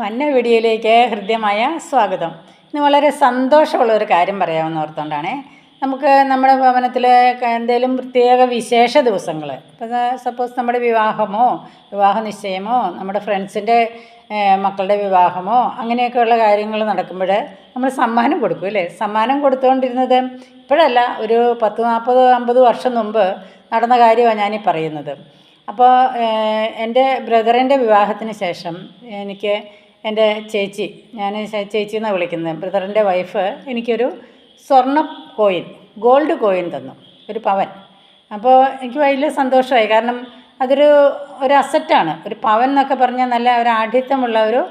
വന്ന വീഡിയോയിലേക്ക് ഹൃദ്യമായ സ്വാഗതം. ഇന്ന് വളരെ സന്തോഷമുള്ളൊരു കാര്യം പറയാമെന്ന് ഓർത്തുകൊണ്ടാണ്. നമുക്ക് നമ്മുടെ ഭവനത്തിൽ എന്തെങ്കിലും പ്രത്യേക വിശേഷ ദിവസങ്ങൾ, ഇപ്പോൾ സപ്പോസ് നമ്മുടെ വിവാഹമോ വിവാഹ നിശ്ചയമോ നമ്മുടെ ഫ്രണ്ട്സിൻ്റെ മക്കളുടെ വിവാഹമോ അങ്ങനെയൊക്കെയുള്ള കാര്യങ്ങൾ നടക്കുമ്പോൾ നമ്മൾ സമ്മാനം കൊടുക്കും അല്ലേ. സമ്മാനം കൊടുത്തുകൊണ്ടിരുന്നത് ഇപ്പോഴല്ല, ഒരു 10, 40, 50 വർഷം മുമ്പ് നടന്ന കാര്യമാണ് ഞാനീ പറയുന്നത്. അപ്പോൾ എൻ്റെ ബ്രദറിൻ്റെ വിവാഹത്തിന് ശേഷം എനിക്ക് എൻ്റെ ചേച്ചി, ഞാൻ ചേച്ചി എന്നാണ് വിളിക്കുന്നത്, ബ്രദറിൻ്റെ വൈഫ് എനിക്കൊരു സ്വർണ്ണ കോയിൻ, ഗോൾഡ് കോയിൻ തന്നു, ഒരു പവൻ. അപ്പോൾ എനിക്ക് വലിയ സന്തോഷമായി. കാരണം അതൊരു അസറ്റാണ്. ഒരു പവൻ എന്നൊക്കെ പറഞ്ഞാൽ നല്ല ഒരു ആഢ്യത്വമുള്ള ഒരു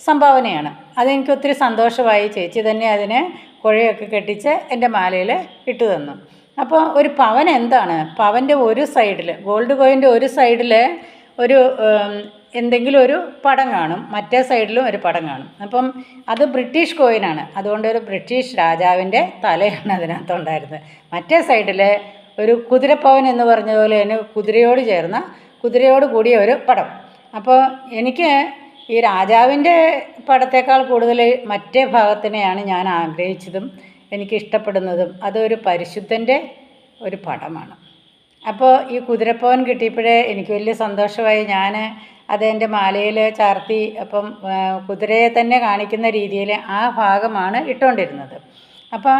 സംഭാവനയാണ്. അതെനിക്ക് ഒത്തിരി സന്തോഷമായി. ചേച്ചി തന്നെ അതിന് കുഴയൊക്കെ കെട്ടിച്ച് എൻ്റെ മാലയിൽ ഇട്ട് തന്നു. അപ്പോൾ ഒരു പവൻ എന്താണ്? പവൻ്റെ ഒരു സൈഡിൽ, ഗോൾഡ് കോയിൻ്റെ ഒരു സൈഡിൽ ഒരു എന്തെങ്കിലും ഒരു പടം കാണും, മറ്റേ സൈഡിലും ഒരു പടം കാണും. അപ്പം അത് ബ്രിട്ടീഷ് കോയിനാണ്, അതുകൊണ്ട് ഒരു ബ്രിട്ടീഷ് രാജാവിൻ്റെ തലയാണ് അതിനകത്തുണ്ടായിരുന്നത്. മറ്റേ സൈഡിൽ ഒരു കുതിരപ്പവൻ എന്ന് പറഞ്ഞ പോലെ തന്നെ കുതിരയോട് കൂടിയ ഒരു പടം. അപ്പോൾ എനിക്ക് ഈ രാജാവിൻ്റെ പടത്തേക്കാൾ കൂടുതൽ മറ്റേ ഭാഗത്തിനെയാണ് ഞാൻ ആഗ്രഹിച്ചതും എനിക്കിഷ്ടപ്പെടുന്നതും. അതൊരു പരിശുദ്ധൻ്റെ ഒരു പടമാണ്. അപ്പോൾ ഈ കുതിരപ്പവൻ കിട്ടിയപ്പോഴേ എനിക്ക് വലിയ സന്തോഷമായി. ഞാൻ അതെൻ്റെ മാലയിൽ ചാർത്തി. അപ്പം കുതിരയെ തന്നെ കാണിക്കുന്ന രീതിയിൽ ആ ഭാഗമാണ് ഇട്ടുകൊണ്ടിരുന്നത്. അപ്പോൾ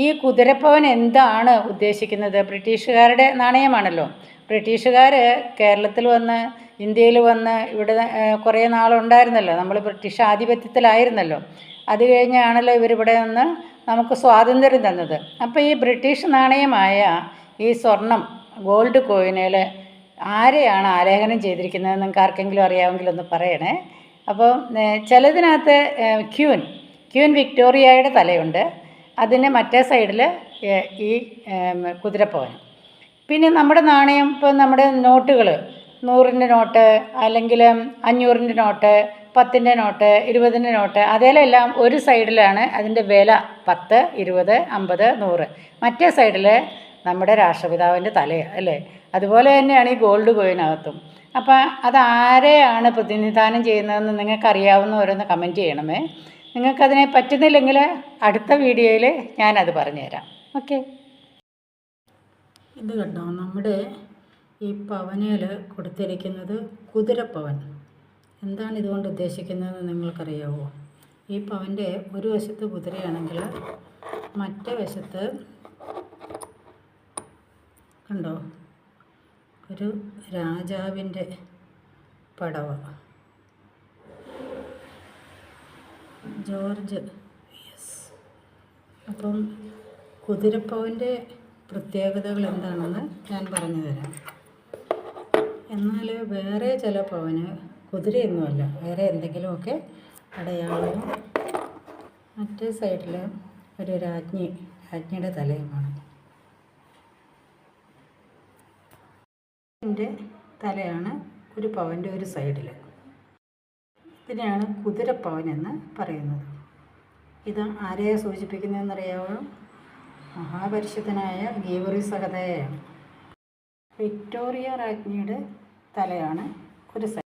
ഈ കുതിരപ്പവൻ എന്താണ് ഉദ്ദേശിക്കുന്നത്? ബ്രിട്ടീഷുകാരുടെ നാണയമാണല്ലോ. ബ്രിട്ടീഷുകാർ കേരളത്തിൽ വന്ന്, ഇന്ത്യയിൽ വന്ന് ഇവിടെ കുറേ നാളുണ്ടായിരുന്നല്ലോ. നമ്മൾ ബ്രിട്ടീഷ് ആധിപത്യത്തിലായിരുന്നല്ലോ. അത് കഴിഞ്ഞാണല്ലോ ഇവരിവിടെ നിന്ന് നമുക്ക് സ്വാതന്ത്ര്യം തന്നത്. അപ്പോൾ ഈ ബ്രിട്ടീഷ് നാണയമായ ഈ സ്വർണം, ഗോൾഡ് കോയിനിൽ ആരെയാണ് ആലേഖനം ചെയ്തിരിക്കുന്നത്? നിങ്ങൾക്ക് ആർക്കെങ്കിലും അറിയാമെങ്കിൽ ഒന്ന് പറയണേ. അപ്പോൾ ചിലതിനകത്ത് ക്യൂൻ വിക്ടോറിയയുടെ തലയുണ്ട്, അതിന് മറ്റേ സൈഡിൽ ഈ കുതിരപ്പവൻ. പിന്നെ നമ്മുടെ നാണയം, ഇപ്പോൾ നമ്മുടെ നോട്ടുകൾ, 100ൻ്റെ നോട്ട് അല്ലെങ്കിൽ 500ൻ്റെ നോട്ട്, 10ൻ്റെ നോട്ട്, 20ൻ്റെ നോട്ട്, അതിലെല്ലാം ഒരു സൈഡിലാണ് അതിൻ്റെ വില 10, 20, 50, 100. മറ്റേ സൈഡിൽ നമ്മുടെ രാഷ്ട്രപിതാവിൻ്റെ തലയാണ് അല്ലേ. അതുപോലെ തന്നെയാണ് ഈ ഗോൾഡ് കോയിനകത്തും. അപ്പോൾ അതാരെയാണ് പ്രതിനിധാനം ചെയ്യുന്നതെന്ന് നിങ്ങൾക്കറിയാവുന്നവരൊന്ന് കമൻറ്റ് ചെയ്യണമേ. നിങ്ങൾക്കതിനെ പറ്റുന്നില്ലെങ്കിൽ അടുത്ത വീഡിയോയിൽ ഞാനത് പറഞ്ഞുതരാം. ഓക്കെ. ഇത് കണ്ടോ, നമ്മുടെ ഈ പവനയിൽ കൊടുത്തിരിക്കുന്നത് കുതിരപ്പവൻ. എന്താണ് ഇതുകൊണ്ട് ഉദ്ദേശിക്കുന്നതെന്ന് നിങ്ങൾക്കറിയാവോ? ഈ പവൻ്റെ ഒരു വശത്ത് കുതിരയാണെങ്കിൽ മറ്റേ വശത്ത് കണ്ടോ ഒരു രാജാവിൻ്റെ പടമാണ്. ജോർജ്. അപ്പം കുതിരപ്പവൻ്റെ പ്രത്യേകതകൾ എന്താണെന്ന് ഞാൻ പറഞ്ഞു തരാം. എന്നാൽ വേറെ ചില പവന് കുതിരയൊന്നുമല്ല, വേറെ എന്തെങ്കിലുമൊക്കെ അടയാളവും മറ്റേ സൈഡിൽ ഒരു രാജ്ഞിയുടെ തലയുമാണ്. എൻ്റെ തലയാണ് ഒരു പവൻ്റെ ഒരു സൈഡിൽ. ഇതിനെയാണ് കുതിരപ്പവൻ എന്ന് പറയുന്നത്. ഇത് ആരെയെ സൂചിപ്പിക്കുന്നതെന്നറിയാവോ? മഹാപരിശുദ്ധനായ ഗീവറീസ് സഹതയെയാണ്. വിക്ടോറിയ രാജ്ഞിയുടെ തലയാണ് ഒരു സൈഡ്.